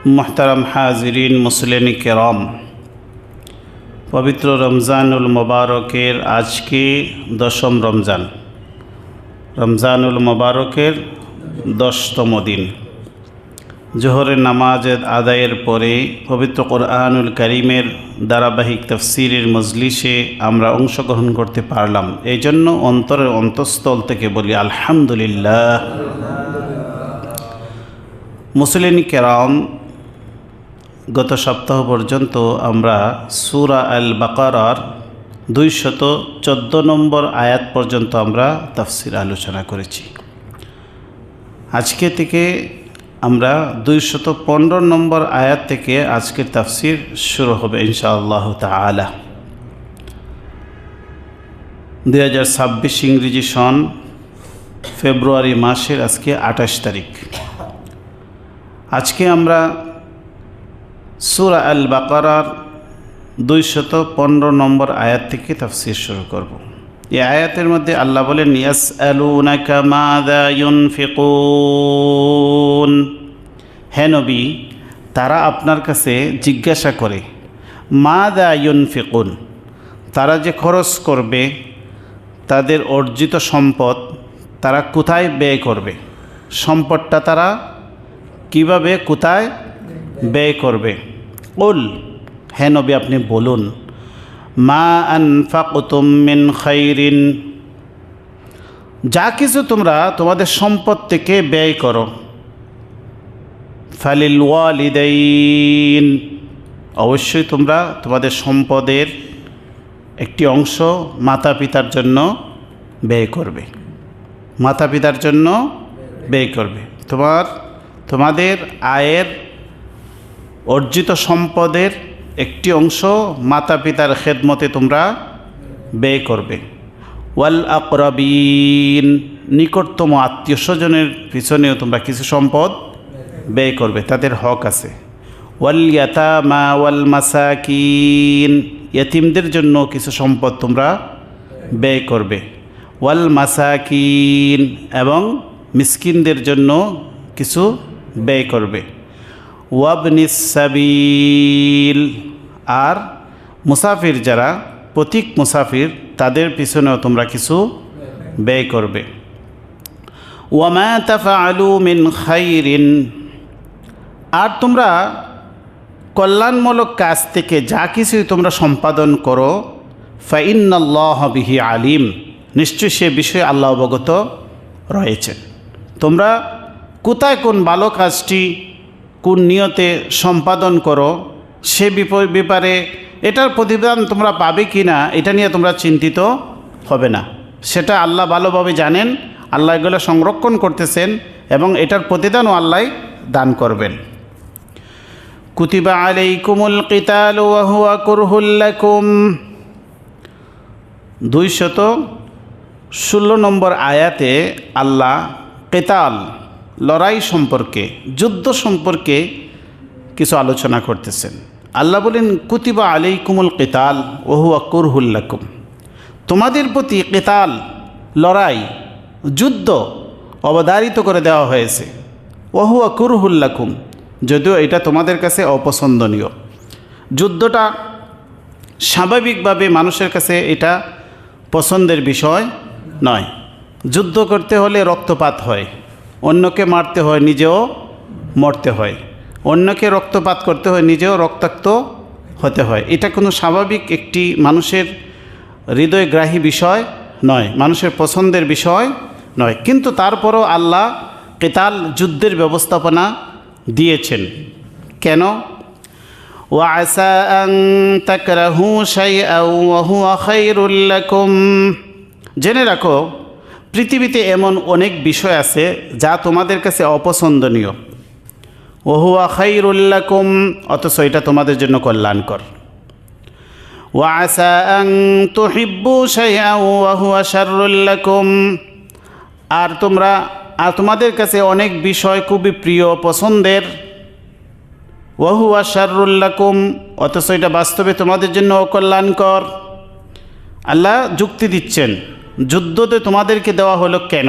মোহতারাম হাজিরিন মুসলিম কেরাম, পবিত্র রমজানুল মোবারকের আজকে দশম রমজান, রমজানুল মোবারকের 10তম দিন। জোহরের নামাজ আদায়ের পরে পবিত্র কোরআনুল কারীমের ধারাবাহিক তাফসীরের মজলিসে আমরা অংশগ্রহণ করতে পারলাম। এই জন্য অন্তরের অন্তঃস্থল থেকে বলি আলহামদুলিল্লাহ। মুসলিম কেরাম, গত সপ্তাহ পর্যন্ত আমরা সূরা আল বাকারার 214 নম্বর আয়াত পর্যন্ত আমরা তাফসীর আলোচনা করেছি। আজকে থেকে আমরা 215 নম্বর আয়াত থেকে আজকের তাফসীর শুরু হবে ইনশাআল্লাহ তাআলা। 2026 ইংরেজি সন ফেব্রুয়ারি মাসের আজকে 28 তারিখ। আজকে আমরা সূরা আল বাকারার 215 নম্বর আয়াত থেকে তাফসীর শুরু করব। এই আয়াতের মধ্যে আল্লাহ বলেন, ইয়াসআলুনাকা মাযা ইউনফিকুন। হে নবী, তারা আপনার কাছে জিজ্ঞাসা করে মাযা ইউনফিকুন, তারা যে খরচ করবে, তাদের অর্জিত সম্পদ তারা কোথায় ব্যয় করবে, সম্পদটা তারা কিভাবে কোথায় ব্যয় করবে। কুল, হে নবী আপনি বলুন, মা আনফাকতুম মিন খাইরিন, যা কিছু তোমরা তোমাদের সম্পদ থেকে ব্যয় করো, ফালিল ওয়ালিদাইন, অবশ্যই তোমরা তোমাদের সম্পদের একটি অংশ মাতা পিতার জন্য ব্যয় করবে, মাতা পিতার জন্য ব্যয় করবে। তোমাদের আয়ের অর্জিত সম্পদের একটি অংশ মাতা পিতার খেদমতে তোমরা ব্যয় করবে। ওয়াল আকরাবিন, নিকটতম আত্মীয় স্বজনের পিছনেও তোমরা কিছু সম্পদ ব্যয় করবে, তাদের হক আছে। ওয়াল ইয়াতামা ওয়াল মাসাকিন, ইয়াতিমদের জন্য কিছু সম্পদ তোমরা ব্যয় করবে। ওয়াল মাসাকিন, এবং মিসকিনদের জন্য কিছু ব্যয় করবে। ওয়াবনিস সাবিল, আর মুসাফির যারা পথিক মুসাফির তাদের পিছনেও তোমরা কিছু ব্যয় করবে। ওয়ামা তাফআলু মিন খাইরিন, আর তোমরা কল্যাণমূলক কাজ থেকে যা কিছুই তোমরা সম্পাদন করো, ফাইন্নাল্লাহা বিহি আলিম, নিশ্চয়ই সে বিষয়ে আল্লাহ অবগত রয়েছেন। তোমরা কোথায় কোন ভালো কাজটি কোন নিয়তে সম্পাদন করো, সে ব্যাপারে এটার প্রতিদান তোমরা পাবে কি না এটা নিয়ে তোমরা চিন্তিত হবে না, সেটা আল্লাহ ভালোভাবে জানেন। আল্লাহ এগুলো সংরক্ষণ করতেছেন এবং এটার প্রতিদানও আল্লাহ দান করবেন। কুতিবা আলাইকুমুল কিতালু ওয়া হুয়া কুরহুল লাকুম, 216 নম্বর আয়াতে আল্লাহ কিতাল, লড়াই সম্পর্কে, যুদ্ধ সম্পর্কে কিছু আলোচনা করতেছেন। আল্লাহ বলেন, কুতিবা আলাইকুমুল কিতাল ওয়া হুয়া কুরহুল লাকুম, তোমাদের প্রতি কিতাল, লড়াই, যুদ্ধ অবধারিত করে দেওয়া হয়েছে। ওয়া হুয়া কুরহুল লাকুম, যদিও এটা তোমাদের কাছে অপছন্দনীয়। যুদ্ধটা স্বাভাবিকভাবে মানুষের কাছে এটা পছন্দের বিষয় নয়। যুদ্ধ করতে হলে রক্তপাত হয়, অন্যকে মারতে হয়, নিজেও মরতে হয়, অন্যকে রক্তপাত করতে হয়, নিজেও রক্তাক্ত হতে হয়। এটা কোনো স্বাভাবিক একটি মানুষের হৃদয়গ্রাহী বিষয় নয়, মানুষের পছন্দের বিষয় নয়। কিন্তু তারপরও আল্লাহ কিতাল, যুদ্ধের ব্যবস্থাপনা দিয়েছেন। কেন? ওয়া আসা আন তাকরাহু শাইআন ওয়া হুয়া খায়রুল লাকুম, জেনে রাখো পৃথিবীতে এমন অনেক বিষয় আছে যা তোমাদের কাছে অপছন্দনীয়। ওয়া হুয়া খায়রুল লাকুম, অথচ এটা তোমাদের জন্য কল্যাণকর। ওয়া আসা আন তুহিব্বু শাইআন ওয়া হুয়া শাররুল লাকুম, আর তোমাদের কাছে অনেক বিষয় খুবই প্রিয়, পছন্দের। ওয়া হুয়া শাররুল লাকুম, অথচ এটা বাস্তবে তোমাদের জন্য অকল্যাণকর। আল্লাহ যুক্তি দিচ্ছেন, যুদ্ধতে তোমাদেরকে দেওয়া হলো কেন?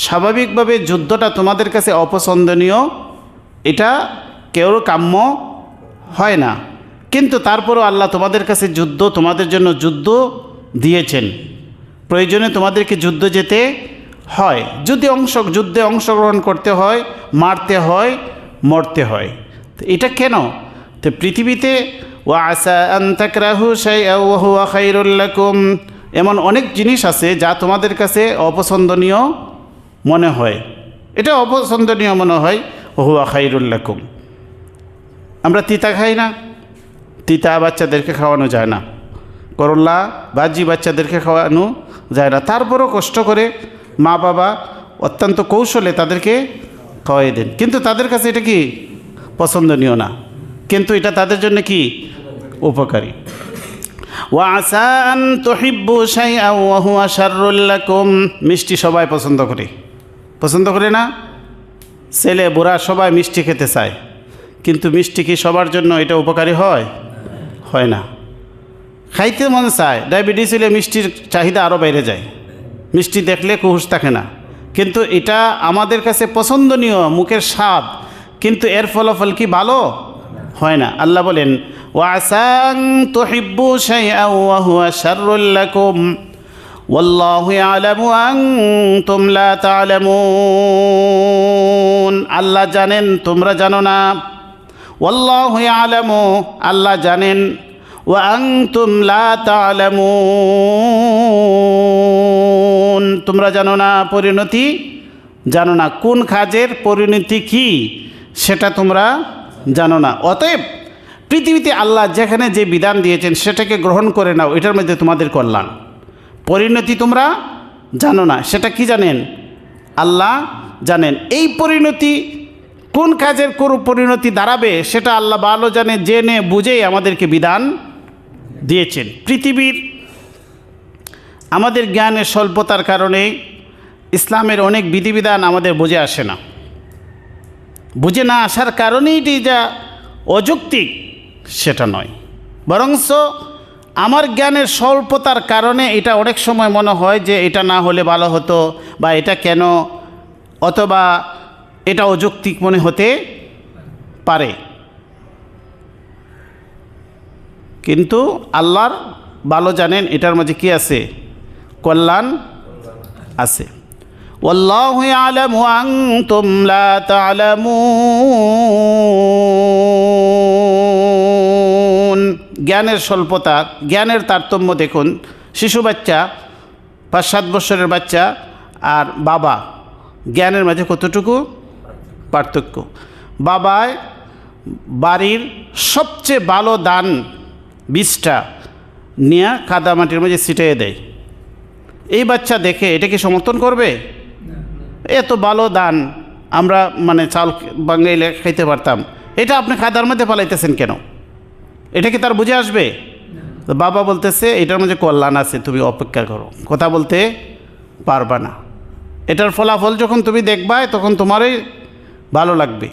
স্বাভাবিকভাবে যুদ্ধটা তোমাদের কাছে অপছন্দনীয়, এটা কেউ কাম্য হয় না, কিন্তু তারপরও আল্লাহ তোমাদের কাছে তোমাদের জন্য যুদ্ধ দিয়েছেন। প্রয়োজনে তোমাদেরকে যুদ্ধ যেতে হয়, যুদ্ধে অংশগ্রহণ করতে হয়, মারতে হয়, মরতে হয়। তো এটা কেন? তো পৃথিবীতে ওয়া আসা আন তাকরাহু শাইআন ওয়া হুয়া খায়রুল লাকুম, এমন অনেক জিনিস আছে যা তোমাদের কাছে অপছন্দনীয় মনে হয়, এটা অপছন্দনীয় মনে হয়, ওয়া হুয়া খায়রুল লাকুম। আমরা তিতা খাই না, তিতা বাচ্চাদেরকে খাওয়ানো যায় না, করল্লা ভাজি বাচ্চাদেরকে খাওয়ানো যায় না, তারপরও কষ্ট করে মা বাবা অত্যন্ত কৌশলে তাদেরকে খাওয়াই দেন, কিন্তু তাদের কাছে এটা কি পছন্দনীয় না, কিন্তু এটা তাদের জন্য কি উপকারী। ওয়া আসা আন তুহিব্বু শাইআন ওয়া হুয়া শাররুল লাকুম, মিষ্টি সবাই পছন্দ করে না? ছেলে বুড়া সবাই মিষ্টি খেতে চায়, কিন্তু মিষ্টি কি সবার জন্য এটা উপকারী হয় না। খাইতে মন চায়, ডায়াবেটিস হলে মিষ্টির চাহিদা আরও বেড়ে যায়, মিষ্টি দেখলে কুহুস থাকে না, কিন্তু এটা আমাদের কাছে পছন্দনীয়, মুখের স্বাদ, কিন্তু এর ফলাফল কি ভালো হয় না। আল্লাহ বলেন ওয়া আসা আন তুহিব্বু শাইআন ওয়া হুয়া শাররুল লাকুম ওয়াল্লাহু ইয়ালামু আনতুম লা তা'লামুন, আল্লাহ জানেন তোমরা জানো না। ওয়াল্লাহু ইয়ালামু, আল্লাহ জানেন, ওয়া আনতুম লা তা'লামুন, তোমরা জানো না, পরিণতি জানো না, কোন কাজের পরিণতি কি সেটা তোমরা জানো না। অতএব পৃথিবীতে আল্লাহ যেখানে যে বিধান দিয়েছেন সেটাকে গ্রহণ করে নাও, এটার মধ্যে তোমাদের কল্যাণ। পরিণতি তোমরা জানো না, সেটা কি জানেন? আল্লাহ জানেন। এই পরিণতি কোন কাজের পরিণতি দাঁড়াবে সেটা আল্লাহ ভালো জানে, জেনে বুঝেই আমাদেরকে বিধান দিয়েছেন। পৃথিবীর আমাদের জ্ঞানের স্বল্পতার কারণে ইসলামের অনেক বিধিবিধান আমাদের বুঝে আসে না, বুঝে না আসার কারণেই এটি যা অযৌক্তিক সেটা নয়, বরঞ্চ আমার জ্ঞানের স্বল্পতার কারণে এটা অনেক সময় মনে হয় যে এটা না হলে ভালো হতো, বা এটা কেন, অথবা এটা অযৌক্তিক মনে হতে পারে, কিন্তু আল্লাহর ভালো জানেন এটার মাঝে কি আছে, কল্যাণ আছে। ওয়াল্লাহু ইয়ালামু আনতুম লা তা'লামুন, জ্ঞানের স্বল্পতা, জ্ঞানের তারতম্য দেখুন। শিশু বাচ্চা, 5-7 বছরের বাচ্চা আর বাবা, জ্ঞানের মাঝে কতটুকু পার্থক্য। বাবায় বাড়ির সবচেয়ে ভালো দান বীজটা নিয়ে কাদামাটির মাঝে ছিটিয়ে দেয়, এই বাচ্চা দেখে এটা কি সমর্থন করবে? এত ভালো দান, আমরা মানে চাল বাঙাইলে খাইতে পারতাম, এটা আপনি কাদার মধ্যে পালাইতেছেন কেন? এটা কি তার বুঝে আসবে? বাবা বলতেছে এটার মধ্যে কল্যাণ আছে, তুমি অপেক্ষা করো, কথা বলতে পারবা না, এটার ফলাফল যখন তুমি দেখবা তখন তোমারই ভালো লাগবে।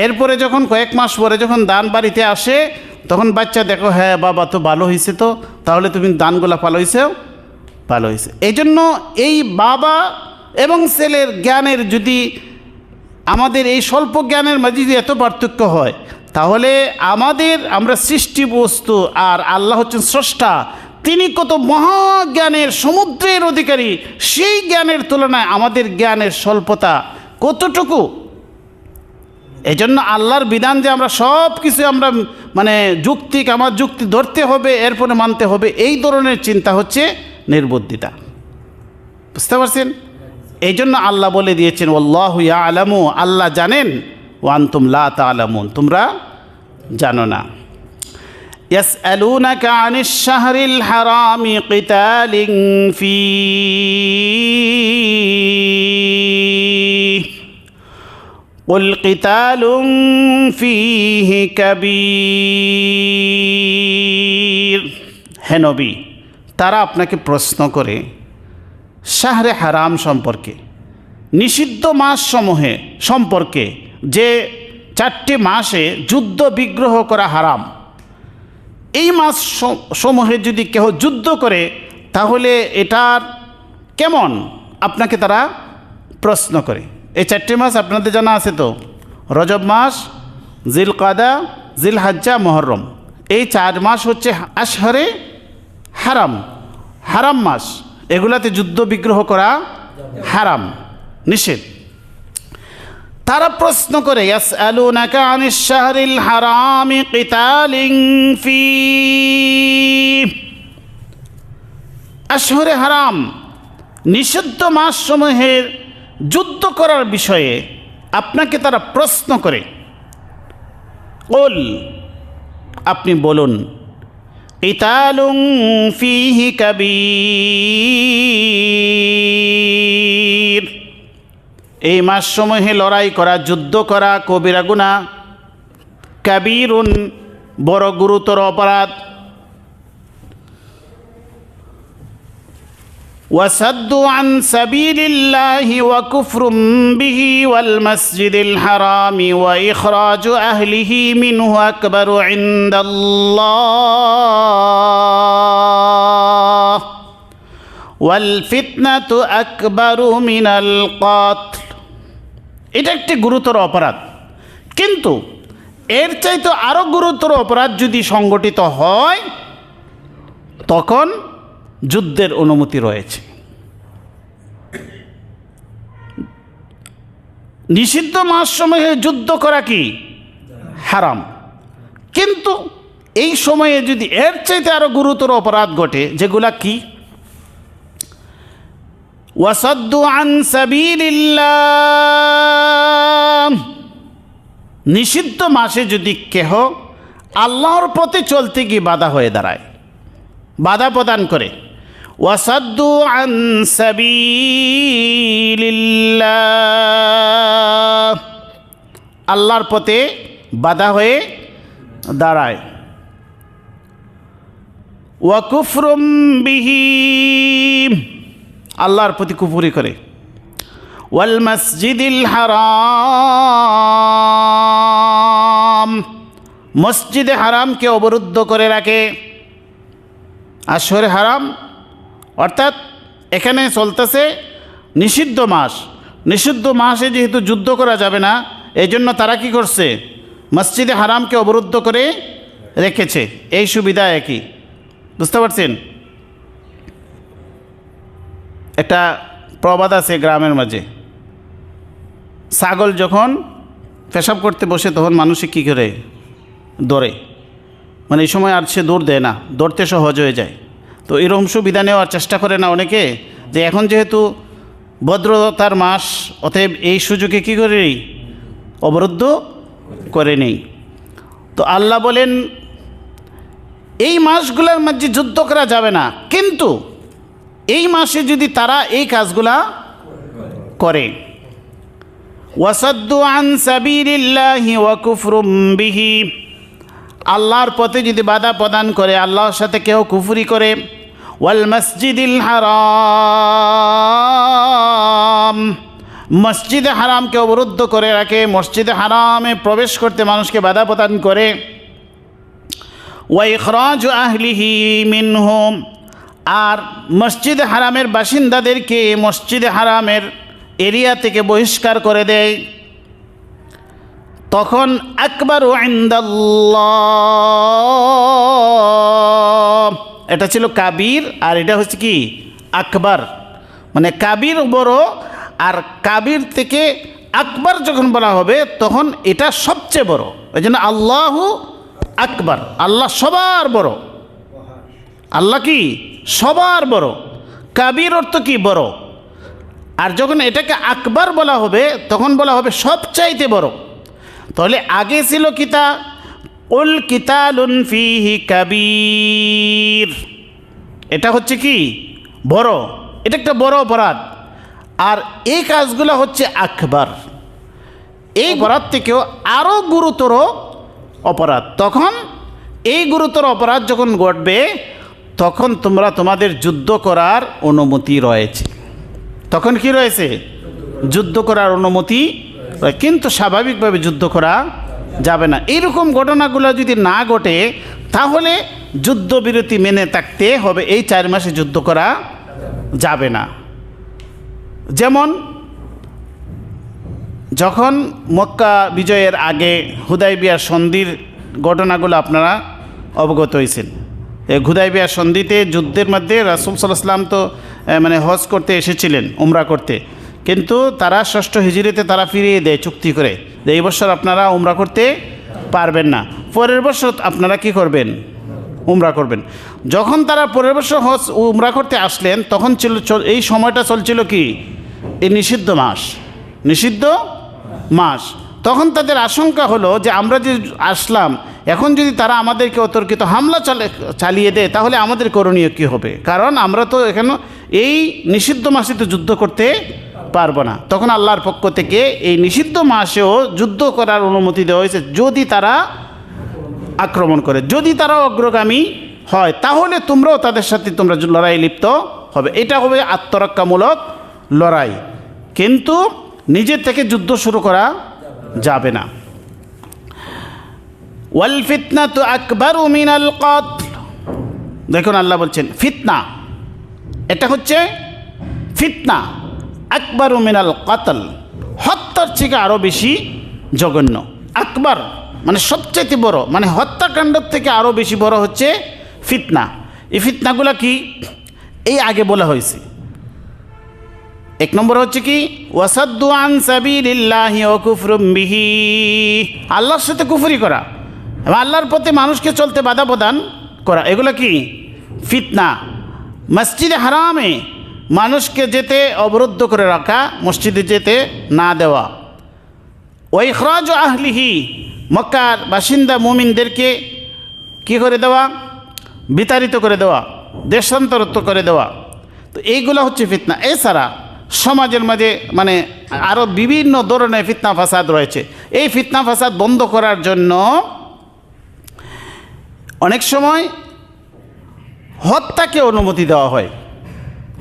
এরপরে যখন কয়েক মাস পরে যখন দান বাড়িতে আসে তখন বাচ্চা দেখো, হ্যাঁ বাবা তো ভালো হয়েছে, তো তাহলে তুমি দানগুলা ভালো হয়েছে। এই জন্য এই বাবা এবং ছেলের জ্ঞানের যদি আমাদের এই স্বল্প জ্ঞানের মাঝে যদি এত পার্থক্য হয়, তাহলে আমরা সৃষ্টি বস্তু আর আল্লাহ হচ্ছেন স্রষ্টা, তিনি কত মহাজ্ঞানের সমুদ্রের অধিকারী, সেই জ্ঞানের তুলনায় আমাদের জ্ঞানের স্বল্পতা কতটুকু। এই জন্য আল্লাহর বিধান যে আমরা সব কিছু আমরা মানে আমার যুক্তি ধরতে হবে, এরপরে মানতে হবে, এই ধরনের চিন্তা হচ্ছে নির্বুদ্ধিতা। বুঝতে পারছেন? এই জন্য আল্লাহ বলে দিয়েছেন আল্লাহু ইয়ালামু, আল্লাহ জানেন, ওয়া আনতুম লা তা'লামুন, তোমরা জানো না। ইয়াসআলুনাকা আনিশ শাহরিল হারামি কিতালিন ফীহি কুল কিতালুন ফীহি কাবীর, হে নবী, তারা আপনাকে প্রশ্ন করে শাহরে হারাম সম্পর্কে, নিষিদ্ধ মাসসমূহে সম্পর্কে, যে 4টি মাসে যুদ্ধ বিগ্রহ করা হারাম। এই মাস সমূহে যদি কেউ যুদ্ধ করে তাহলে এটার কেমন আপনাকে তারা প্রশ্ন করে। এই 4টি মাস আপনাদের জানা আছে তো, রজব মাস, জিলকাদা, জিলহজ্জা, মুহররম, এই 4 মাস হচ্ছে আশহরে হারাম, হারাম মাস। এগুলাতে যুদ্ধ বিগ্রহ করা হারাম, নিষেধ। তারা প্রশ্ন করে, ইয়াসআলুনাকা আনিশ শাহরিল হারামি কিতালিন ফীহ, আশহরে হারাম নিষিদ্ধ মাসসমূহের যুদ্ধ করার বিষয়ে আপনাকে তারা প্রশ্ন করে। কুল, আপনি বলুন, কিতালুন ফীহি কাবীর, এই মাসসমূহে লড়াই করা, যুদ্ধ করা কবিরা গুনাহ, কাবীরুন বড় গুরুতর অপরাধ। ওয়াসাদ্দু আন সাবিলিল্লাহি ওয়া কুফরুম বিহি ওয়াল মাসজিদিল হারামি ওয়া ইখরাজু আহলিহি মিনহু আকবারু ইনদাল্লাহ ওয়াল ফিতনাতু আকবারু মিনাল কাতল। এটা একটি গুরুতর অপরাধ, কিন্তু এর চাইতে আরও গুরুতর অপরাধ যদি সংগঠিত হয় তখন যুদ্ধের অনুমতি রয়েছে। নিষিদ্ধ মাসসমূহে যুদ্ধ করা কি হারাম, কিন্তু এই সময়ে যদি এর চাইতে আরও গুরুতর অপরাধ ঘটে, যেগুলা কি? ওয়াসাদ্দু আন সাবিলিল্লাহ, নিষিদ্ধ মাসে যদি কেহ আল্লাহর পথে চলতে গিয়ে বাধা হয়ে দাঁড়ায়, বাধা প্রদান করে। ওয়াসাদ্দু আন সাবিলিল্লাহ, আল্লাহর পথে বাধা হয়ে দাঁড়ায়। ওয়া কুফরুম বিহি, আল্লাহর প্রতি কুফরি করে। ওয়াল মসজিদিল হারাম, মসজিদে হারামকে অবরুদ্ধ করে রাখে। আশহরে হারাম অর্থাৎ এখানে চলতেছে নিষিদ্ধ মাস, নিষিদ্ধ মাসে যেহেতু যুদ্ধ করা যাবে না, এই জন্য তারা কি করছে? মসজিদে হারামকে অবরুদ্ধ করে রেখেছে। এই সুবিধা একই, বুঝতে পারছেন? একটা প্রবাদ আছে গ্রামের মাঝে, ছাগল যখন পেশাব করতে বসে তখন মানুষে কী করে? দৌড়ে, মানে এই সময় আর সে দৌড় দেয় না, দৌড়তে সহজ হয়ে যায়। তো এরকম সুবিধা নেওয়ার চেষ্টা করে না অনেকে, যে এখন যেহেতু ভদ্রতার মাস, অতএব এই সুযোগে কী করে অবরুদ্ধ করে নেই। তো আল্লাহ বলেন এই মাসগুলোর মধ্যে যুদ্ধ করা যাবে না, কিন্তু এই মাসে যদি তারা এই কাজগুলা করে, ওয়াসাদ্দু আন সাবিলিল্লাহি ওয়া কুফরুম বিহি, আল্লাহর পথে যদি বাধা প্রদান করে, আল্লাহর সাথে কেউ কুফরি করে। ওয়াল মসজিদিল হারাম, মসজিদে হারামকে অবরুদ্ধ করে রাখে, মসজিদে হারামে প্রবেশ করতে মানুষকে বাধা প্রদান করে। ওয়া ইখরাজু আহলিহি মিনহুম, আর মসজিদে হারামের বাসিন্দাদেরকে মসজিদে হারামের এরিয়া থেকে বহিষ্কার করে দেয়, তখন আকবারু ইনদাল্লাহ, এটা ছিল কাবির আর এটা হচ্ছে কি আকবার, মানে কাবির বড় আর কাবির থেকে আকবার যখন বলা হবে তখন এটা সবচেয়ে বড়। ওই জন্য আল্লাহু আকবার, আল্লাহ সবার বড়, আল্লাহ কি সবার বড়। কাবির অর্থ কি বড়, আর যখন এটাকে আকবার বলা হবে তখন বলা হবে সবচাইতে বড়। তাহলে আগে ছিল কিতা উল কিতালুন ফিহি কাবীর, এটা হচ্ছে কি বড়, এটা একটা বড় অপরাধ। আর এই কাজগুলো হচ্ছে আকবার, এই অপরাধ থেকেও আরও গুরুতর অপরাধ। তখন এই গুরুতর অপরাধ যখন ঘটবে তখন তোমরা তোমাদের যুদ্ধ করার অনুমতি রয়েছে। তখন কি রয়েছে? যুদ্ধ করার অনুমতি, কিন্তু স্বাভাবিকভাবে যুদ্ধ করা যাবে না। এইরকম ঘটনাগুলো যদি না ঘটে তাহলে যুদ্ধবিরতি মেনে থাকতে হবে, এই 4 মাসে যুদ্ধ করা যাবে না। যেমন যখন মক্কা বিজয়ের আগে হুদাইবিয়ার সন্ধির ঘটনাগুলো আপনারা অবগত হয়েছেন। এই হুদাইবিয়ার সন্ধিতে যুদ্ধের মধ্যে রাসূল সাল্লাল্লাহু আলাইহি ওয়াসাল্লাম তো মানে হজ করতে এসেছিলেন, উমরা করতে, কিন্তু তারা ষষ্ঠ হিজরিতে তারা ফিরিয়ে দেয় চুক্তি করে যে এই বছর আপনারা উমরা করতে পারবেন না, পরের বছর আপনারা কি করবেন, উমরা করবেন। যখন তারা পরের বছর হজ উমরা করতে আসলেন তখন এই সময়টা চলছিল কি, এই নিষিদ্ধ মাস। তখন তাদের আশঙ্কা হলো যে আমরা যে আসলাম, এখন যদি তারা আমাদেরকে অতর্কিত হামলা চালিয়ে দেয় তাহলে আমাদের করণীয় কী হবে, কারণ আমরা তো এখানে এই নিষিদ্ধ মাসে তো যুদ্ধ করতে পারবো না। তখন আল্লাহর পক্ষ থেকে এই নিষিদ্ধ মাসেও যুদ্ধ করার অনুমতি দেওয়া হয়েছে যদি তারা আক্রমণ করে, যদি তারা অগ্রগামী হয় তাহলে তোমরাও তাদের সাথে তোমরা লড়াই লিপ্ত হবে। এটা হবে আত্মরক্ষামূলক লড়াই, কিন্তু নিজের থেকে যুদ্ধ শুরু করা যাবে না। ওয়াল ফিতনাতু আকবারু মিনাল কতল, দেখুন আল্লাহ বলছেন ফিতনা, এটা হচ্ছে ফিতনা আকবারু মিনাল কতল, হত্যার থেকে আরও বেশি জঘন্য। আকবার মানে সবচেয়ে বড়, মানে হত্যাকাণ্ডের থেকে আরও বেশি বড় হচ্ছে ফিতনা। এই ফিতনাগুলো কি এই আগে বলা হয়েছে। এক নম্বর হচ্ছে কি ওয়াসাদ্দু আন সাবিলিল্লাহি ওয়া কুফরুম বিহি, আল্লাহর সাথে কুফরি করা এবং আল্লাহর পথে মানুষকে চলতে বাধা প্রদান করা, এগুলো কি ফিতনা। মসজিদে হারামে মানুষকে যেতে অবরুদ্ধ করে রাখা, মসজিদে যেতে না দেওয়া। ওয়া ইখরাজ আহলিহি, মক্কার বাসিন্দা মুমিনদেরকে কী করে দেওয়া, বিতাড়িত করে দেওয়া, দেশান্তরিত করে দেওয়া। তো এইগুলো হচ্ছে ফিতনা। এছাড়া সমাজের মাঝে মানে আরও বিভিন্ন ধরনের ফিতনা ফাসাদ রয়েছে। এই ফিতনা ফাসাদ বন্ধ করার জন্য অনেক সময় হত্যাকে অনুমতি দেওয়া হয়।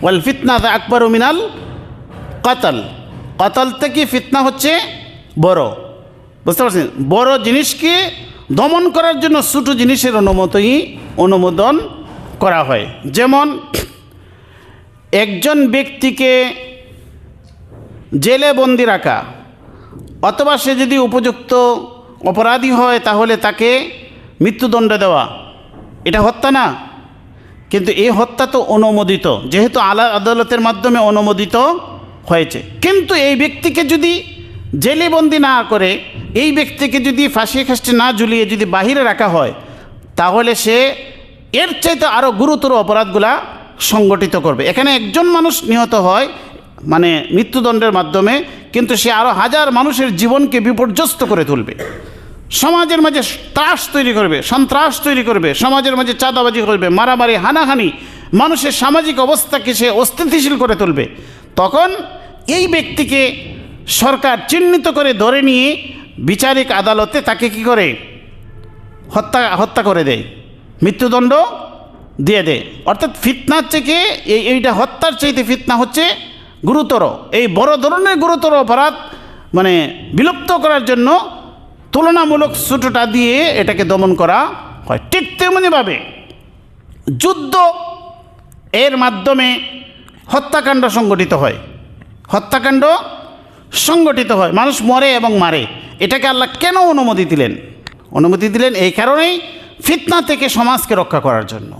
ওয়াল ফিতনা আকবারু মিনাল কতল, কতল থেকে ফিতনা হচ্ছে বড়, বুঝতে পারছেন। বড় জিনিসকে দমন করার জন্য ছোট জিনিসের অনুমোদন করা হয়। যেমন একজন ব্যক্তিকে জেলে বন্দি রাখা, অথবা সে যদি উপযুক্ত অপরাধী হয় তাহলে তাকে মৃত্যুদণ্ড দেওয়া, এটা হত্যা না, কিন্তু এই হত্যা তো অনুমোদিত, যেহেতু আদালতের মাধ্যমে অনুমোদিত হয়েছে। কিন্তু এই ব্যক্তিকে যদি জেলে বন্দি না করে, এই ব্যক্তিকে যদি ফাঁসি কাস্টে না ঝুলিয়ে যদি বাহিরে রাখা হয় তাহলে সে এর চাইতে আরও গুরুতর অপরাধগুলা সংগঠিত করবে। এখানে একজন মানুষ নিহত হয় মানে মৃত্যুদণ্ডের মাধ্যমে, কিন্তু সে আরও হাজার মানুষের জীবনকে বিপর্যস্ত করে তুলবে, সমাজের মাঝে ত্রাস তৈরি করবে, সন্ত্রাস তৈরি করবে, সমাজের মাঝে চাঁদাবাজি করবে, মারামারি হানাহানি, মানুষের সামাজিক অবস্থাকে সে অস্থিতিশীল করে তুলবে। তখন এই ব্যক্তিকে সরকার চিহ্নিত করে ধরে নিয়ে বিচারিক আদালতে তাকে কি করে হত্যা করে দেয়, মৃত্যুদণ্ড দিয়ে দেয়। অর্থাৎ ফিতনার থেকে এইটা হত্যার চাইতে ফিতনা হচ্ছে গুরুতর। এই বড় ধরনের গুরুতর অপরাধ মানে বিলুপ্ত করার জন্য তুলনামূলক ছোটোটা দিয়ে এটাকে দমন করা হয়। ঠিক তেমনিভাবে যুদ্ধ এর মাধ্যমে হত্যাকাণ্ড সংগঠিত হয়, মানুষ মরে এবং মারে। এটাকে আল্লাহ কেন অনুমতি দিলেন? এই কারণেই ফিতনা থেকে সমাজকে রক্ষা করার জন্য।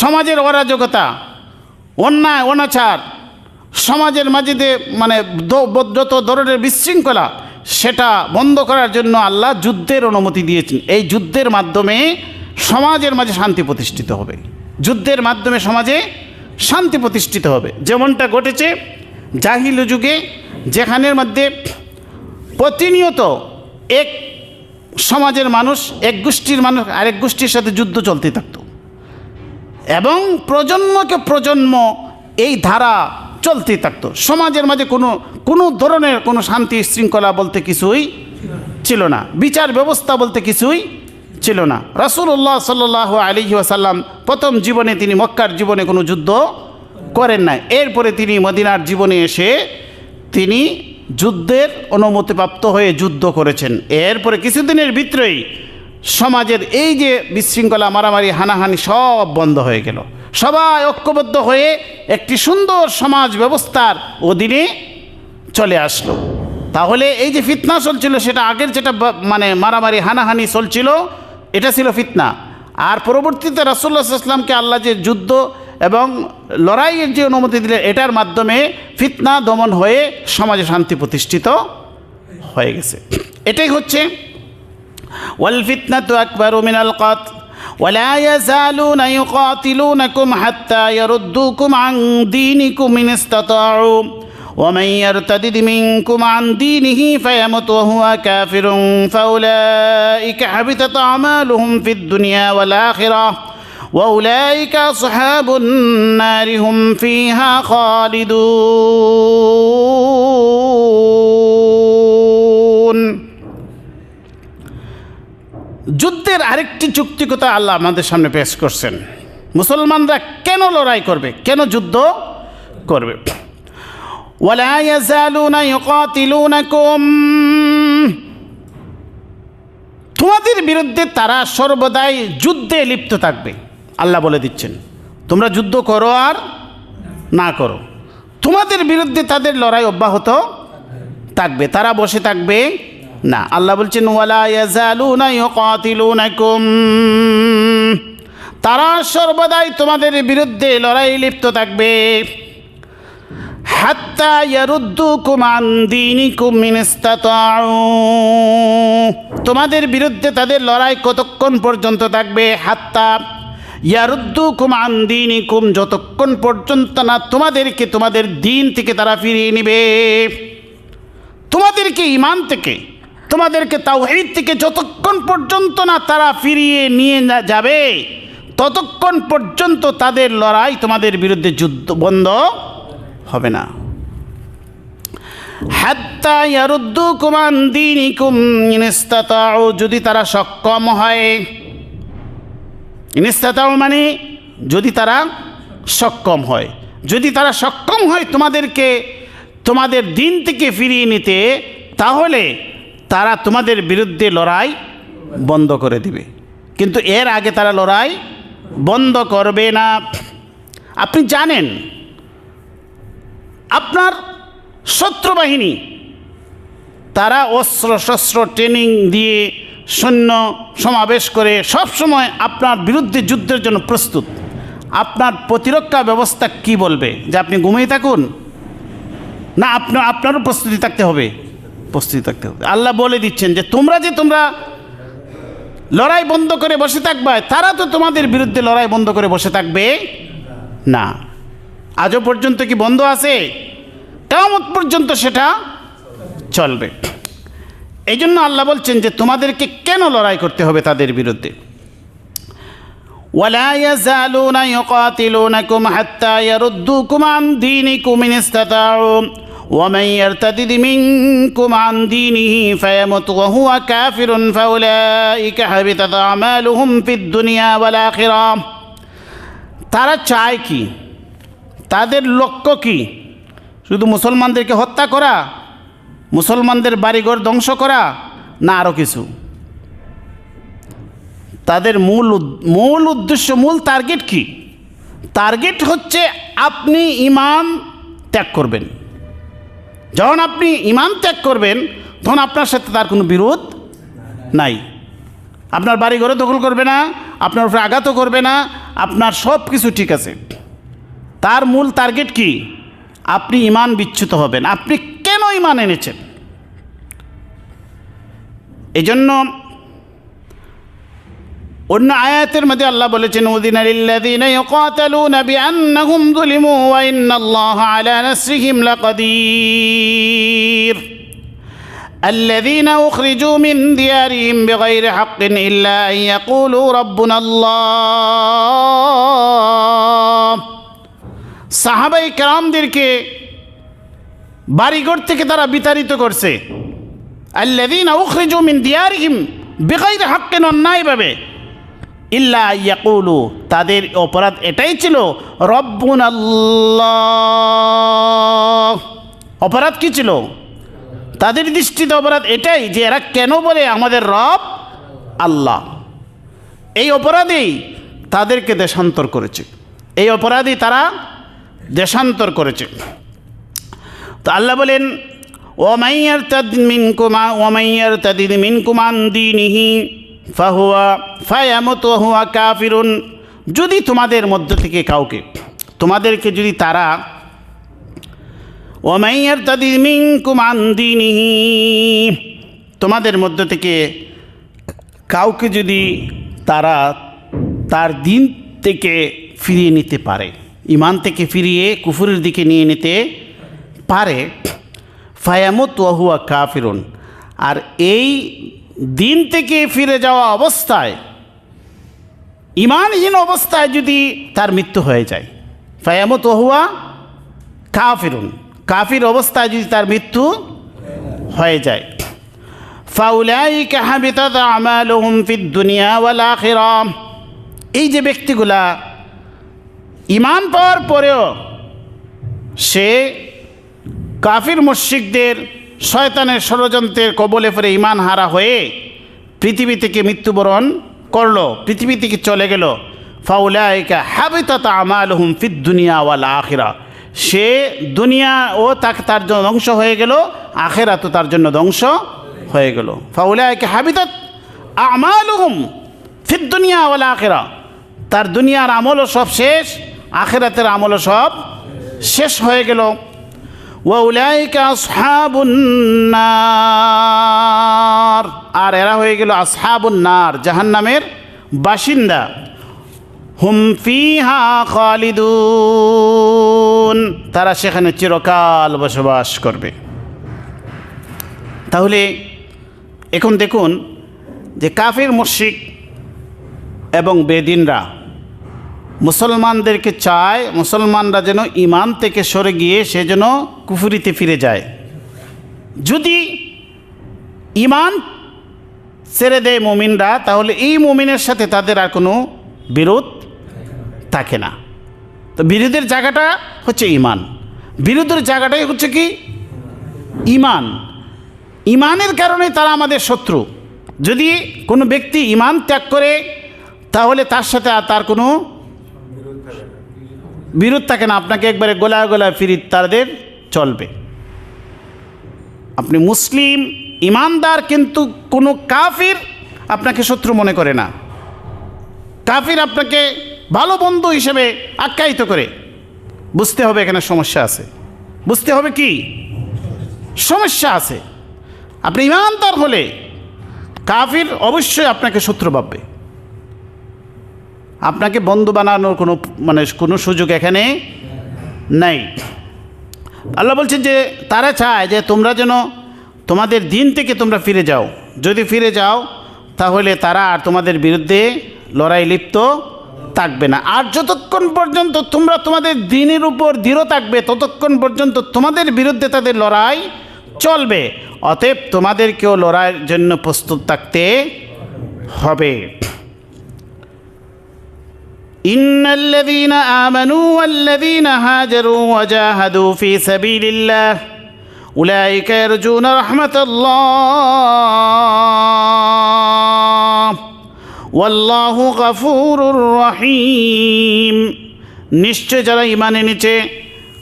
সমাজের অরাজকতা, অন্যায় অনাচার, সমাজের মাঝে মানে যত ধরনের বিশৃঙ্খলা, সেটা বন্ধ করার জন্য আল্লাহ যুদ্ধের অনুমতি দিয়েছেন। এই যুদ্ধের মাধ্যমে সমাজের মাঝে শান্তি প্রতিষ্ঠিত হবে, যুদ্ধের মাধ্যমে সমাজে শান্তি প্রতিষ্ঠিত হবে। যেমনটা ঘটেছে জাহিল যুগে, যেখানের মধ্যে প্রতিনিয়ত এক সমাজের মানুষ, এক গোষ্ঠীর মানুষ আরেক গোষ্ঠীর সাথে যুদ্ধ চলতে থাকত এবং প্রজন্মকে প্রজন্ম এই ধারা চলতে থাকতো। সমাজের মাঝে কোনো ধরনের কোনো শান্তি শৃঙ্খলা বলতে কিছুই ছিল না, বিচার ব্যবস্থা বলতে কিছুই ছিল না। রাসূলুল্লাহ সাল্লাল্লাহু আলাইহি ওয়াসাল্লাম প্রথম জীবনে তিনি মক্কার জীবনে কোনো যুদ্ধ করেন নাই। এরপরে তিনি মদিনার জীবনে এসে তিনি যুদ্ধের অনুমতিপ্রাপ্ত হয়ে যুদ্ধ করেছেন। এরপরে কিছুদিনের ভিতরেই সমাজের এই যে বিশৃঙ্খলা, মারামারি, হানাহানি সব বন্ধ হয়ে গেল। সবাই ঐক্যবদ্ধ হয়ে একটি সুন্দর সমাজ ব্যবস্থার অধীনে চলে আসলো। তাহলে এই যে ফিতনা চলছিল সেটা আগের যেটা মানে মারামারি হানাহানি চলছিল এটা ছিল ফিতনা। আর পরবর্তীতে রাসূলুল্লাহ সাল্লাল্লাহু আলাইহি ওয়াসাল্লামকে আল্লাহ যে যুদ্ধ এবং লড়াইয়ের যে অনুমতি দিলেন এটার মাধ্যমে ফিতনা দমন হয়ে সমাজে শান্তি প্রতিষ্ঠিত হয়ে গেছে। এটাই হচ্ছে ওয়াল ফিতনাতু আকবারু মিনাল কতল ওয়ালা ইয়াজালুনা ইউকাতিলুনাকুম হাত্তা ইয়ারুদ্দুকুম আন দীনিকুম ইন ইসতাতাউ ومن يرتد منكم عن دينه فيمت وهو كافر فأولئك حبطت أعمالهم في الدنيا والآخرة وأولئك أصحاب النار هم فيها خالدون। যুদ্ধের আরেকটি যুক্তিকতা আল্লাহ আমাদের সামনে পেশ করছেন। মুসলমানরা কেন লড়াই করবে, কেন যুদ্ধ করবে? ওয়ালা ইয়াজালুনা ইউকাতিলুনাকুম, তোমাদের বিরুদ্ধে তারা সর্বদাই যুদ্ধে লিপ্ত থাকবে। আল্লাহ বলে দিচ্ছেন তোমরা যুদ্ধ করো আর না করো, তোমাদের বিরুদ্ধে তাদের লড়াই অব্যাহত থাকবে, তারা বসে থাকবে না। আল্লাহ বলছেন ওয়ালা ইয়াজালুনা ইউকাতিলুনাকুম, তারা সর্বদাই তোমাদের বিরুদ্ধে লড়াই লিপ্ত থাকবে। হাত্তা ইয়ারুদ্দুকুম আন দীনিকুম ইন ইসতাতাউ, তোমাদের বিরুদ্ধে তাদের লড়াই কতক্ষণ পর্যন্ত থাকবে? হাত্তা ইয়ারুদ্দুকুম আন দীনিকুম, যতক্ষণ পর্যন্ত না তোমাদেরকে তোমাদের দিন থেকে তারা ফিরিয়ে নেবে, তোমাদেরকে ঈমান থেকে, তোমাদেরকে তাওহীদ থেকে যতক্ষণ পর্যন্ত না তারা ফিরিয়ে নিয়ে যাবে ততক্ষণ পর্যন্ত তাদের লড়াই তোমাদের বিরুদ্ধে যুদ্ধ বন্ধ হবে না। হাত্তা ইয়ারুদ্দুকুম আন দীনিকুম ইন ইসতাতাউ, যদি তারা সক্ষম হয়, ইন ইসতাতাউ মানে যদি তারা সক্ষম হয়, যদি তারা সক্ষম হয় তোমাদেরকে তোমাদের দিন থেকে ফিরিয়ে নিতে, তাহলে তারা তোমাদের বিরুদ্ধে লড়াই বন্ধ করে দিবে, কিন্তু এর আগে তারা লড়াই বন্ধ করবে না। আপনি জানেন আপনার শত্রু বাহিনী তারা অস্ত্র শস্ত্র ট্রেনিং দিয়ে সৈন্য সমাবেশ করে সব সময় আপনার বিরুদ্ধে যুদ্ধের জন্য প্রস্তুত। আপনার প্রতিরক্ষা ব্যবস্থা কি বলবে? যে আপনি ঘুমিয়ে থাকুন? না, আপনারও প্রস্তুতি থাকতে হবে, প্রস্তুতি থাকতে হবে। আল্লাহ বলে দিচ্ছেন যে তোমরা লড়াই বন্ধ করে বসে থাকবে, তারা তো তোমাদের বিরুদ্ধে লড়াই বন্ধ করে বসে থাকবে না। আজও পর্যন্ত কি বন্ধ আছে? কিয়ামত পর্যন্ত সেটা চলবে। এই জন্য আল্লাহ বলছেন যে তোমাদেরকে কেন লড়াই করতে হবে তাদের বিরুদ্ধে। ওয়ালা ইয়াজালুনা ইউকাতিলুনাকুম হাত্তা ইয়ারুদ্দুকুম আন দীনিকুম ইন ইসতাতাউ ওয়া মান ইয়ারতাদিদ মিনকুম আন দীনিহি ফায়ামুত ওয়া হুয়া কাফিরুন ফাউলাইকা হাবিতাত আমালুহুম ফিদ দুনিয়া ওয়াল আখিরাহ। তারা চায় কি? তাদের লক্ষ্য কি? শুধু মুসলমানদেরকে হত্যা করা, মুসলমানদের বাড়িঘর ধ্বংস করা, না আরও কিছু? তাদের মূল উদ্দেশ্য, মূল টার্গেট কি? টার্গেট হচ্ছে আপনি ঈমান ত্যাগ করবেন। যখন আপনি ঈমান ত্যাগ করবেন তখন আপনার সাথে তার কোনো বিরোধ নাই। আপনার বাড়িঘরও দখল করবে না, আপনার উপরে আঘাতও করবে না, আপনার সব কিছু ঠিক আছে। তার মূল টার্গেট কি? আপনি ঈমান বিচ্যুত হবেন। আপনি কেন ঈমান এনেছেন? এই জন্য অন্য আয়াতের মধ্যে আল্লাহ বলেছেন উযিনা লিল্লাযীনা ইউকাতালুনা বিআন্নাহুম যুলিমু ওয়া ইন্নাল্লাহা আলা নাসরিহিম লাকাদীর الذين أخرجوا من ديارهم بغير حق إلا أن يقولوا ربنا الله। সাহাবায়ে কেরামদেরকে বাড়িঘর থেকে তারা বিতাড়িত করছে। আল্লাযীনা উখরিজু মিন দিয়ারিহিম বিগাইরি হাক্কিন, অন্যায়ভাবে। ইল্লা ইয়াকুলু, তাদের অপরাধ এটাই ছিল রব্বুনাল্লাহ। অপরাধ কি ছিল? তাদের দৃষ্টিতে অপরাধ এটাই যে এরা কেন বলে আমাদের রব আল্লাহ। এই অপরাধেই তাদেরকে দেশান্তর করেছে, এই অপরাধেই তারা দেশান্তর করেছে। তো আল্লাহ বলেন ওয়ামান ইয়ারতাদিদ মিনকুম আন দীনিহি ফায়ামুত ওয়া হুয়া কাফিরুন, যদি তোমাদের মধ্য থেকে কাউকে, তোমাদেরকে যদি তারা, ওয়ামান ইয়ারতাদিদ মিনকুম আন দীনিহি, তোমাদের মধ্য থেকে কাউকে যদি তারা তার দিন থেকে ফিরিয়ে নিতে পারে, ইমান থেকে ফিরিয়ে কুফরের দিকে নিয়ে নিতে পারে, ফায়ামুত ওয়া হুয়া কাফিরুন, আর এই দিন থেকে ফিরে যাওয়া অবস্থায়, ইমানহীন অবস্থায় যদি তার মৃত্যু হয়ে যায়, ফায়ামুত ওয়া হুয়া কাফিরুন, কাফির অবস্থায় যদি তার মৃত্যু হয়ে যায়, ফাউলাইকা হাবিতাত আমালুহুম ফিদ দুনিয়া ওয়াল আখিরাহ, এই যে ব্যক্তিগুলা ইমান পাওয়ার পরেও সে কাফির মুশরিকদের শয়তানের ষড়যন্ত্রের কবলে পড়ে ইমান হারা হয়ে পৃথিবী থেকে মৃত্যুবরণ করলো, পৃথিবী থেকে চলে গেল, ফাউলাইকা হাবিতাত আমালুহুম ফিদ দুনিয়া ওয়াল আখিরাহ, সে দুনিয়া ও তার জন্য ধ্বংস হয়ে গেল, আখিরাতও তার জন্য ধ্বংস হয়ে গেল। ফাউলাইকা হাবিতাত আমালুহুম ফিদ দুনিয়া ওয়াল আখিরাহ, তার দুনিয়ার আমলও সব শেষ, আখিরাতের আমলও সব শেষ হয়ে গেল। ওয়াউলাইকা আসহাবুন নার, আর এরা হয়ে গেল আসহাবুন নার, জাহান্নামের বাসিন্দা। হুম ফিহা খালিদুন, তারা সেখানে চিরকাল বসবাস করবে। তাহলে এখন দেখুন যে কাফির মুশরিক এবং বেদিনরা মুসলমানদেরকে চায় মুসলমানরা যেন ইমান থেকে সরে গিয়ে সে যেন কুফরিতে ফিরে যায়। যদি ইমান ছেড়ে দেয় মুমিনরা, তাহলে এই মুমিনের সাথে তাদের আর কোনো বিরোধ থাকে না। তো বিরোধের জায়গাটা হচ্ছে ইমান, বিরোধের জায়গাটাই হচ্ছে কি ইমান। ইমানের কারণে তারা আমাদের শত্রু। যদি কোনো ব্যক্তি ইমান ত্যাগ করে তাহলে তার সাথে আর তার কোনো বিরোধ থাকে না, আপনাকে একবারে গোলায় গোলায় ফিরি তাদের চলবে। আপনি মুসলিম ইমানদার, কিন্তু কোনো কাফির আপনাকে শত্রু মনে করে না, কাফির আপনাকে ভালো বন্ধু হিসেবে আখ্যায়িত করে। বুঝতে হবে এখানে সমস্যা আছে, বুঝতে হবে কি সমস্যা আছে। আপনি ইমানদার হলে কাফির অবশ্যই আপনাকে শত্রু ভাববে, আপনাকে বন্ধু বানানোর কোনো সুযোগ এখানে নাই। আল্লাহ বলছেন যে তারা চায় যে তোমরা যেন তোমাদের দিন থেকে তোমরা ফিরে যাও। যদি ফিরে যাও তাহলে তারা আর তোমাদের বিরুদ্ধে লড়াই লিপ্ত থাকবে না। আর যতক্ষণ পর্যন্ত তোমরা তোমাদের দিনের উপর দৃঢ় থাকবে ততক্ষণ পর্যন্ত তোমাদের বিরুদ্ধে তাদের লড়াই চলবে। অতএব তোমাদেরকেও লড়াইয়ের জন্য প্রস্তুত থাকতে হবে। ইন্নাল্লাযীনা আমানু ওয়াল্লাযীনা হাজারু ওয়াজাহাদু ফী সাবিলিল্লাহ উলাইকা ইয়ারজুনা রাহমাতাল্লাহ ওয়াল্লাহু গফুরুর রহিম। নিশ্চয় যারা ঈমান এনেছে,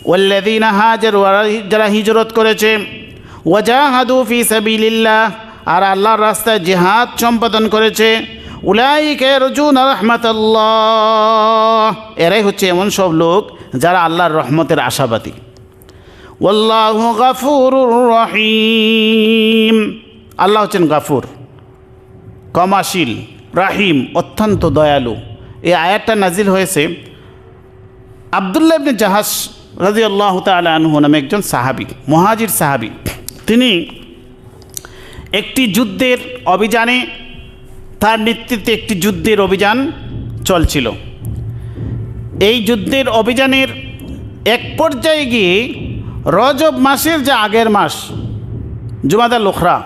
ওয়াল্লাযীনা হাজারু, যারা হিজরত করেছে, ওয়াজাহাদু ফী সাবিলিল্লাহ, আর আল্লাহর রাস্তায় জিহাদ সম্পাদন করেছে, উলাইকা ইয়ারজুনা রাহমাতাল্লাহ, এরাই হচ্ছে এমন সব লোক যারা আল্লাহর রহমতের আশাবাদী। ওয়াল্লাহু গফুরুর রহিম, আল্লাহ হচ্ছেন গাফুর, ক্ষমাশীল, রাহিম, অত্যন্ত দয়ালু। এই আয়াতটা নাজিল হয়েছে আব্দুল্লাহ ইবনে জাহাশ রাদিয়াল্লাহু তাআলা আনহু নামে একজন সাহাবী, মুহাজির সাহাবী। তিনি একটি যুদ্ধের অভিযানে, তার নেতৃত্বে একটি যুদ্ধের অভিযান চলছিল। এই যুদ্ধের অভিযানের এক পর্যায়ে গিয়ে রজব মাসের যে আগের মাস জুমাদাল উখরা,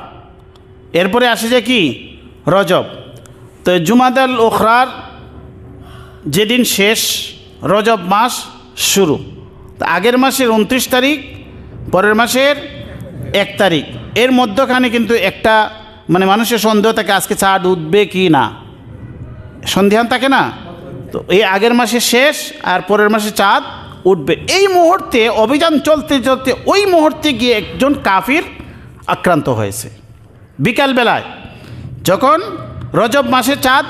এরপরে আসে যে কি রজব, তো জুমাদাল উখরার যেদিন শেষ রজব মাস শুরু, তো আগের মাসের 29 তারিখ, পরের মাসের 1 তারিখ, এর মধ্যখানে কিন্তু একটা মানুষের সন্দেহ থাকে আজকে চাঁদ উঠবে কি না, সন্দেহান থাকে না। তো এই আগের মাসে শেষ আর পরের মাসে চাঁদ উঠবে। এই মুহূর্তে অভিযান চলতে চলতে ওই মুহূর্তে গিয়ে একজন কাফির আক্রান্ত হয়েছে। বিকালবেলায় যখন রজব মাসে চাঁদ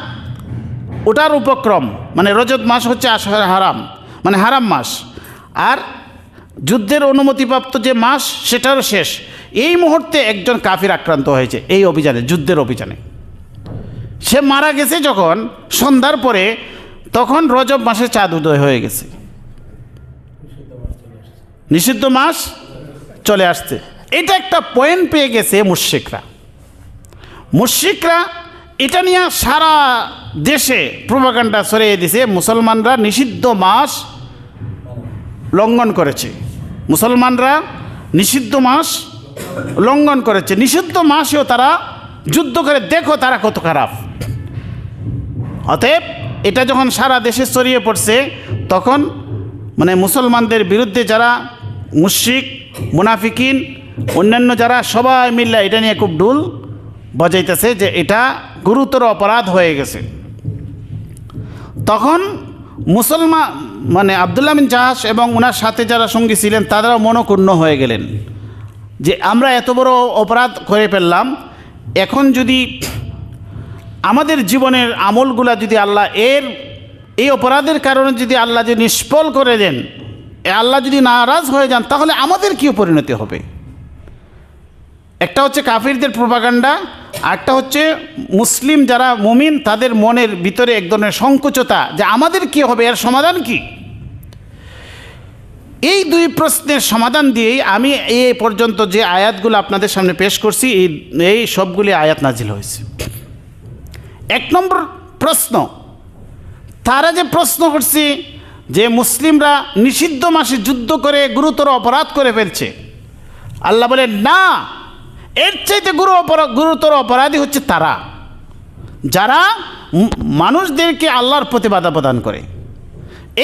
ওটার উপক্রম, মানে রজব মাস হচ্ছে হারাম, মানে হারাম মাস, আর যুদ্ধের অনুমতিপ্রাপ্ত যে মাস সেটারও শেষ, এই মুহূর্তে একজন কাফির আক্রান্ত হয়েছে এই অভিযানে, যুদ্ধের অভিযানে। সে মারা গেছে যখন সন্ধ্যার পরে, তখন রজব মাসে চাঁদ উদয় হয়ে গেছে, নিষিদ্ধ মাস চলে আসছে। এটা একটা পয়েন্ট পেয়ে গেছে মুশরিকরা এটা নিয়ে সারা দেশে প্রোপাগান্ডা ছড়িয়ে দিছে, মুসলমানরা নিষিদ্ধ মাস লঙ্ঘন করেছে, মুসলমানরা নিষিদ্ধ মাস লঙ্ঘন করেছে, নিষিদ্ধ মাসেও তারা যুদ্ধ করে দেখো তারা কত খারাপ। অতএব এটা যখন সারা দেশে ছড়িয়ে পড়ছে, তখন মানে মুসলমানদের বিরুদ্ধে যারা মুশরিক, মুনাফিকিন, অন্যান্য যারা সবাই মিলে এটা নিয়ে খুব ডুল বাজাইতেছে যে এটা গুরুতর অপরাধ হয়ে গেছে। তখন মুসলমান মানে আব্দুল্লাহ বিন জাহাশ এবং ওনার সাথে যারা সঙ্গী ছিলেন তারাও মনক্ষুণ্ণ হয়ে গেলেন যে আমরা এত বড় অপরাধ করে ফেললাম, এখন যদি আমাদের জীবনের আমলগুলা যদি আল্লাহ এই অপরাধের কারণে যদি আল্লাহ যদি নিষ্ফল করে দেন, আল্লাহ যদি নারাজ হয়ে যান, তাহলে আমাদের কী পরিণতি হবে। একটা হচ্ছে কাফিরদের প্রোপাগান্ডা, আরেকটা হচ্ছে মুসলিম যারা মুমিন তাদের মনের ভিতরে এক ধরনের সংকুচতা যে আমাদের কি হবে, এর সমাধান কি। এই দুই প্রশ্নের সমাধান দিয়েই আমি এই পর্যন্ত যে আয়াতগুলো আপনাদের সামনে পেশ করছি, এই সবগুলি আয়াত নাজিল হয়েছে। এক নম্বর প্রশ্ন, তারা যে প্রশ্ন করছে যে মুসলিমরা নিষিদ্ধ মাসে যুদ্ধ করে গুরুতর অপরাধ করে ফেলছে, আল্লাহ বলেন না, এর চাইতে গুরুতর অপরাধী হচ্ছে তারা যারা মানুষদেরকে আল্লাহর প্রতি বাধা প্রদান করে।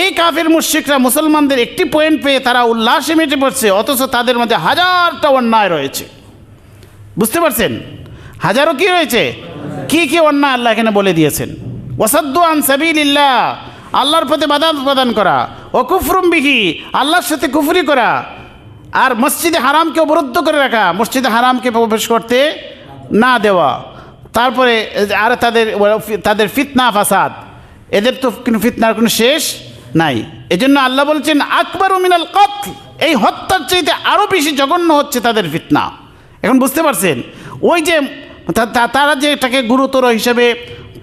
এই কাফির মুশরিকরা মুসলমানদের একটি পয়েন্ট পেয়ে তারা উল্লাসে মেতে পড়ছে, অথচ তাদের মধ্যে হাজারটা অন্যায় রয়েছে। বুঝতে পারছেন, হাজারো কি রয়েছে, কি কি অন্যায় আল্লাহ এখানে বলে দিয়েছেন। ওয়াসাদ্দু আন সাবিলিল্লাহ, আল্লাহর প্রতি বাধা প্রদান করা, ও কুফরুম বিহি, আল্লাহর সাথে কুফরি করা, আর মসজিদে হারামকে অবরুদ্ধ করে রাখা, মসজিদে হারামকে প্রবেশ করতে না দেওয়া, তারপরে আর তাদের ফিতনা ফাসাদ, এদের তো কোনো ফিতনার কোনো শেষ নাই। এজন্য আল্লাহ বলছেন আকবারু মিনাল কতল, এই হত্যার চাইতে আরও বেশি জঘন্য হচ্ছে তাদের ফিতনা। এখন বুঝতে পারছেন, ওই যে তারা যে এটাকে গুরুতর হিসেবে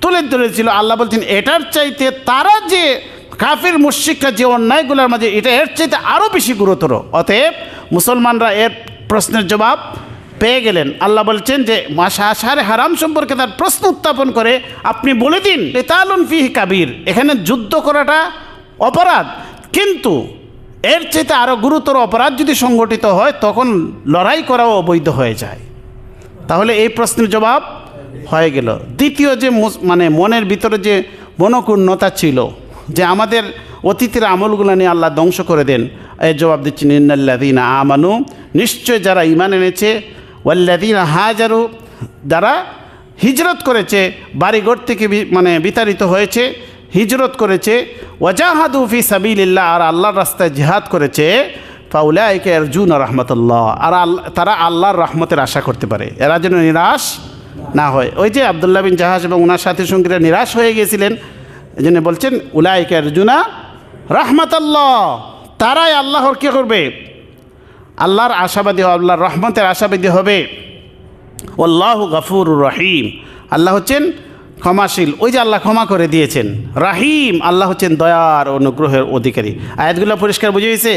তুলে ধরেছিল, আল্লাহ বলছেন এটার চাইতে তারা যে কাফির মুশরিকরা যে অন্যায়গুলোর মাঝে, এটা এর চাইতে আরও বেশি গুরুতর। অতএব মুসলমানরা এর প্রশ্নের জবাব পেয়ে গেলেন। আল্লাহ বলছেন যে শাহরে হারাম সম্পর্কে তার প্রশ্ন উত্থাপন করে আপনি বলে দিন কিতালুন ফিহি কাবীর, এখানে যুদ্ধ করাটা অপরাধ, কিন্তু এর চাইতে আরও গুরুতর অপরাধ যদি সংগঠিত হয় তখন লড়াই করাও অবৈধ হয়ে যায়। তাহলে এই প্রশ্নের জবাব হয়ে গেল। দ্বিতীয় যে মানে মনের ভিতরে যে মনক্ষুণ্ণতা ছিল যে আমাদের অতীতের আমলগুলো নিয়ে আল্লাহ ধ্বংস করে দেন, এর জবাব দিচ্ছেন ইন্নাল্লাযীনা আমানু, নিশ্চয় যারা ঈমান এনেছে, ওয়াল্লাযীনা হাজারু, যারা হিজরত করেছে, বাড়িঘর থেকে মানে বিতাড়িত হয়েছে, হিজরত করেছে, ওয়াজাহাদু ফি সাবিলিল্লাহ, আর আল্লাহর রাস্তায় জিহাদ করেছে, ফাউলাইকা ইয়ারজুনা রাহমাতুল্লাহ, আর তারা আল্লাহর রহমতের আশা করতে পারে, এরা যেন নিরাশ না হয়। ওই যে আব্দুল্লাহ বিন জাহাজ এবং ওনার সাথী সঙ্গীরা নিরাশ হয়ে গিয়েছিলেন, এই জন্য বলছেন উলাইকা ইয়ারজুনা রাহমাতুল্লাহ, তারাই আল্লাহর কী করবে, আল্লাহর আশাবাদী, আল্লাহর রহমতের আশাবাদী হবে। আল্লাহু গফুরুর রহিম, আল্লাহ হচ্ছেন ক্ষমাশীল, ওই যে আল্লাহ ক্ষমা করে দিয়েছেন। রাহিম, আল্লাহ হচ্ছেন দয়ার অনুগ্রহের অধিকারী। আয়াতগুলো পরিষ্কার বুঝে গেছে।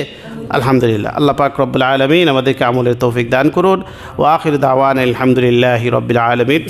আলহামদুলিল্লাহ, আল্লাহ পাক রব্বুল আলামিন আমাদেরকে আমলের তৌফিক দান করুন। ওয়া আখির দাওয়ানা আলহামদুলিল্লাহি রব্বিল আলামিন।